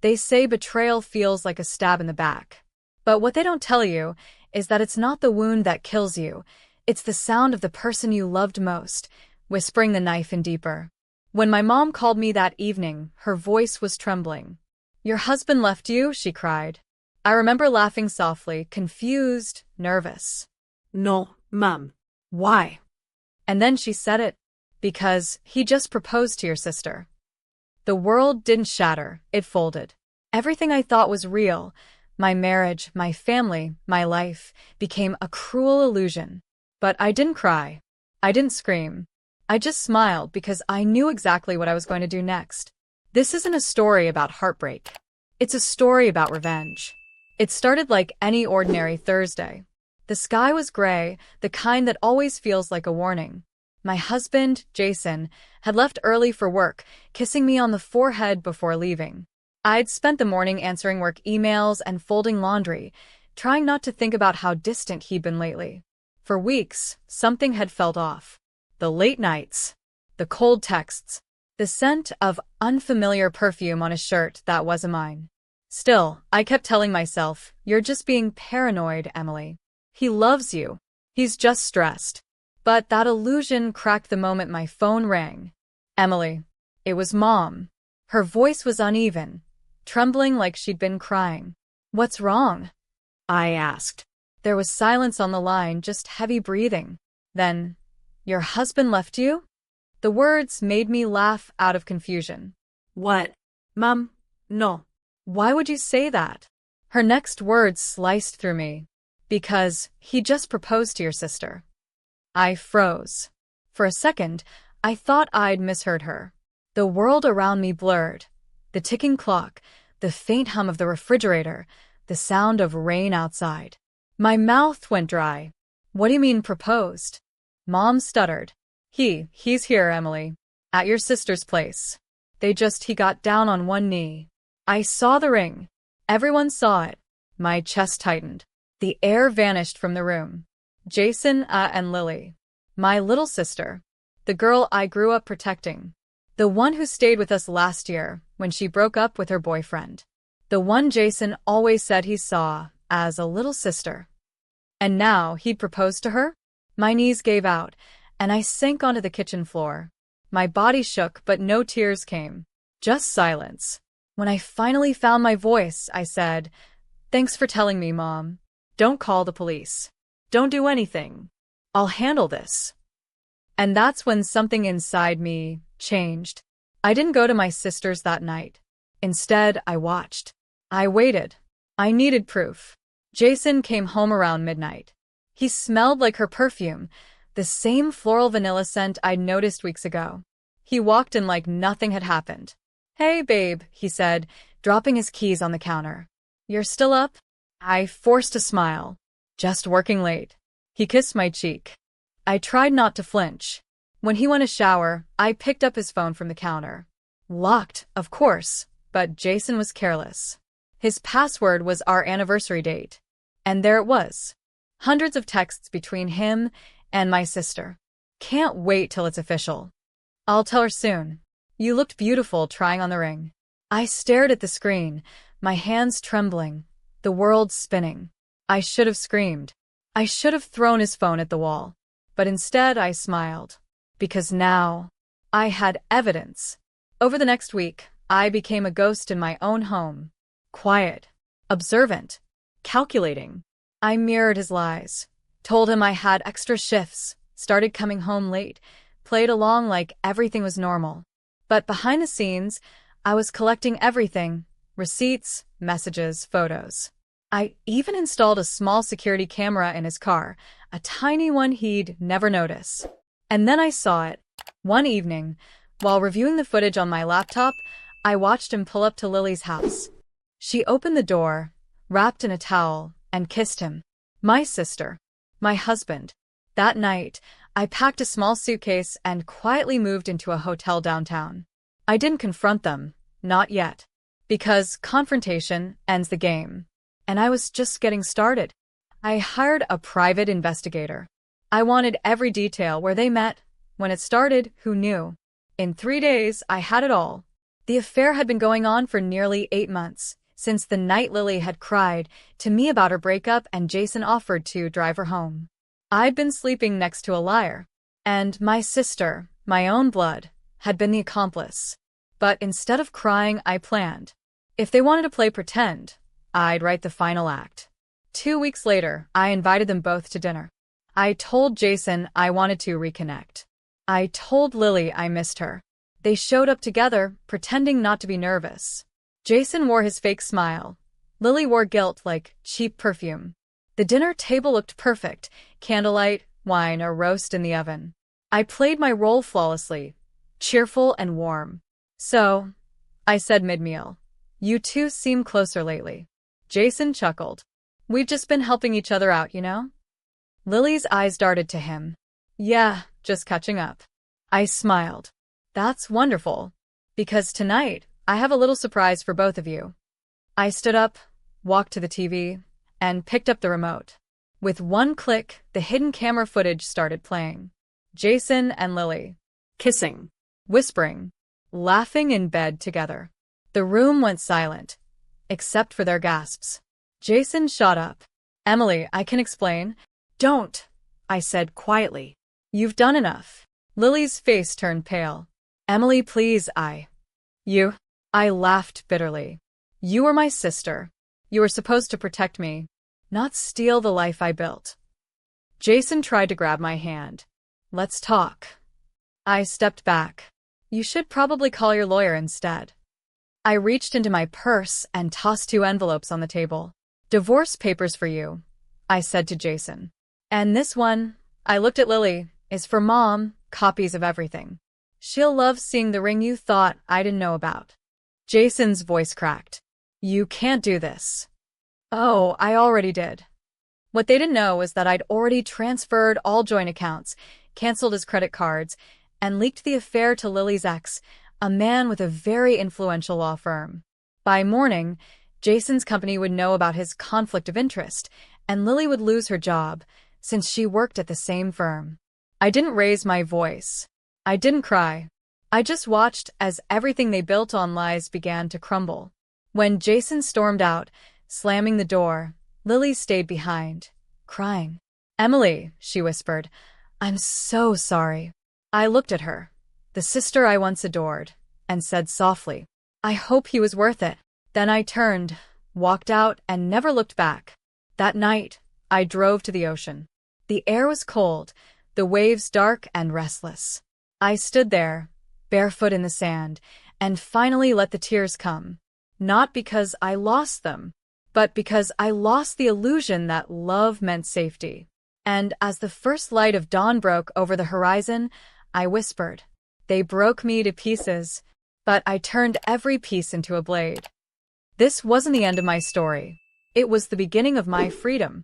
They say betrayal feels like a stab in the back. But what they don't tell you is that it's not the wound that kills you, it's the sound of the person you loved most, whispering the knife in deeper. When my mom called me that evening, her voice was trembling. "Your husband left you?" she cried. I remember laughing softly, confused, nervous. No, Mom. Why? And then she said it. Because he just proposed to your sister. The world didn't shatter, it folded. Everything I thought was real, my marriage, my family, my life, became a cruel illusion. But I didn't cry. I didn't scream. I just smiled because I knew exactly what I was going to do next. This isn't a story about heartbreak. It's a story about revenge. It started like any ordinary Thursday. The sky was gray, the kind that always feels like a warning. My husband, Jason, had left early for work, kissing me on the forehead before leaving. I'd spent the morning answering work emails and folding laundry, trying not to think about how distant he'd been lately. For weeks, something had felt off. The late nights, the cold texts, the scent of unfamiliar perfume on a shirt that wasn't mine. Still, I kept telling myself, "You're just being paranoid, Emily. He loves you. He's just stressed." But that illusion cracked the moment my phone rang. Emily. It was Mom. Her voice was uneven, trembling like she'd been crying. "What's wrong?" I asked. There was silence on the line, just heavy breathing. Then, "Your husband left you?" The words made me laugh out of confusion. What? Mom? No. Why would you say that? Her next words sliced through me. Because he just proposed to your sister. I froze. For a second, I thought I'd misheard her. The world around me blurred. The ticking clock, the faint hum of the refrigerator, the sound of rain outside. My mouth went dry. "What do you mean proposed?" Mom stuttered. He's here, Emily. At your sister's place. He got down on one knee. I saw the ring. Everyone saw it. My chest tightened. The air vanished from the room. Jason, and Lily. My little sister. The girl I grew up protecting. The one who stayed with us last year when she broke up with her boyfriend. The one Jason always said he saw as a little sister. And now he'd proposed to her? My knees gave out, and I sank onto the kitchen floor. My body shook, but no tears came. Just silence. When I finally found my voice, I said, "Thanks for telling me, Mom. Don't call the police. Don't do anything. I'll handle this." And that's when something inside me changed. I didn't go to my sister's that night. Instead, I watched. I waited. I needed proof. Jason came home around midnight. He smelled like her perfume, the same floral vanilla scent I'd noticed weeks ago. He walked in like nothing had happened. "Hey, babe," he said, dropping his keys on the counter. "You're still up?" I forced a smile. "Just working late." He kissed my cheek. I tried not to flinch. When he went to shower, I picked up his phone from the counter. Locked, of course, but Jason was careless. His password was our anniversary date. And there it was. Hundreds of texts between him and my sister. "Can't wait till it's official. I'll tell her soon. You looked beautiful trying on the ring." I stared at the screen, my hands trembling, the world spinning. I should have screamed. I should have thrown his phone at the wall. But instead I smiled. Because now, I had evidence. Over the next week, I became a ghost in my own home. Quiet, observant, calculating. I mirrored his lies, told him I had extra shifts, started coming home late, played along like everything was normal. But behind the scenes, I was collecting everything: receipts, messages, photos. I even installed a small security camera in his car, a tiny one he'd never notice. And then I saw it. One evening, while reviewing the footage on my laptop, I watched him pull up to Lily's house. She opened the door, wrapped in a towel, and kissed him. My sister. My husband. That night, I packed a small suitcase and quietly moved into a hotel downtown. I didn't confront them, not yet. Because confrontation ends the game. And I was just getting started. I hired a private investigator. I wanted every detail: where they met, when it started, who knew. In 3 days, I had it all. The affair had been going on for nearly 8 months, since the night Lily had cried to me about her breakup and Jason offered to drive her home. I'd been sleeping next to a liar, and my sister, my own blood, had been the accomplice. But instead of crying, I planned. If they wanted to play pretend, I'd write the final act. 2 weeks later, I invited them both to dinner. I told Jason I wanted to reconnect. I told Lily I missed her. They showed up together, pretending not to be nervous. Jason wore his fake smile. Lily wore guilt like cheap perfume. The dinner table looked perfect, candlelight, wine, a roast in the oven. I played my role flawlessly, cheerful and warm. So, I said mid-meal, you two seem closer lately. Jason chuckled. We've just been helping each other out, you know? Lily's eyes darted to him. Yeah, just catching up. I smiled. That's wonderful. Because tonight, I have a little surprise for both of you. I stood up, walked to the TV, and picked up the remote. With one click, the hidden camera footage started playing. Jason and Lily. Kissing. Whispering. Laughing in bed together. The room went silent, except for their gasps. Jason shot up. Emily, I can explain. Don't, I said quietly. You've done enough. Lily's face turned pale. Emily, please, You. I laughed bitterly. You were my sister. You were supposed to protect me, not steal the life I built. Jason tried to grab my hand. Let's talk. I stepped back. You should probably call your lawyer instead. I reached into my purse and tossed 2 envelopes on the table. Divorce papers for you, I said to Jason. And this one, I looked at Lily, is for Mom, copies of everything. She'll love seeing the ring you thought I didn't know about. Jason's voice cracked. You can't do this. Oh, I already did. What they didn't know was that I'd already transferred all joint accounts, canceled his credit cards, and leaked the affair to Lily's ex, a man with a very influential law firm. By morning, Jason's company would know about his conflict of interest, and Lily would lose her job, since she worked at the same firm. I didn't raise my voice. I didn't cry. I just watched as everything they built on lies began to crumble. When Jason stormed out, slamming the door, Lily stayed behind, crying. Emily, she whispered, I'm so sorry. I looked at her, the sister I once adored, and said softly, I hope he was worth it. Then I turned, walked out, and never looked back. That night, I drove to the ocean. The air was cold, the waves dark and restless. I stood there, barefoot in the sand, and finally let the tears come. Not because I lost them, but because I lost the illusion that love meant safety. And as the first light of dawn broke over the horizon, I whispered, they broke me to pieces, but I turned every piece into a blade. This wasn't the end of my story. It was the beginning of my freedom.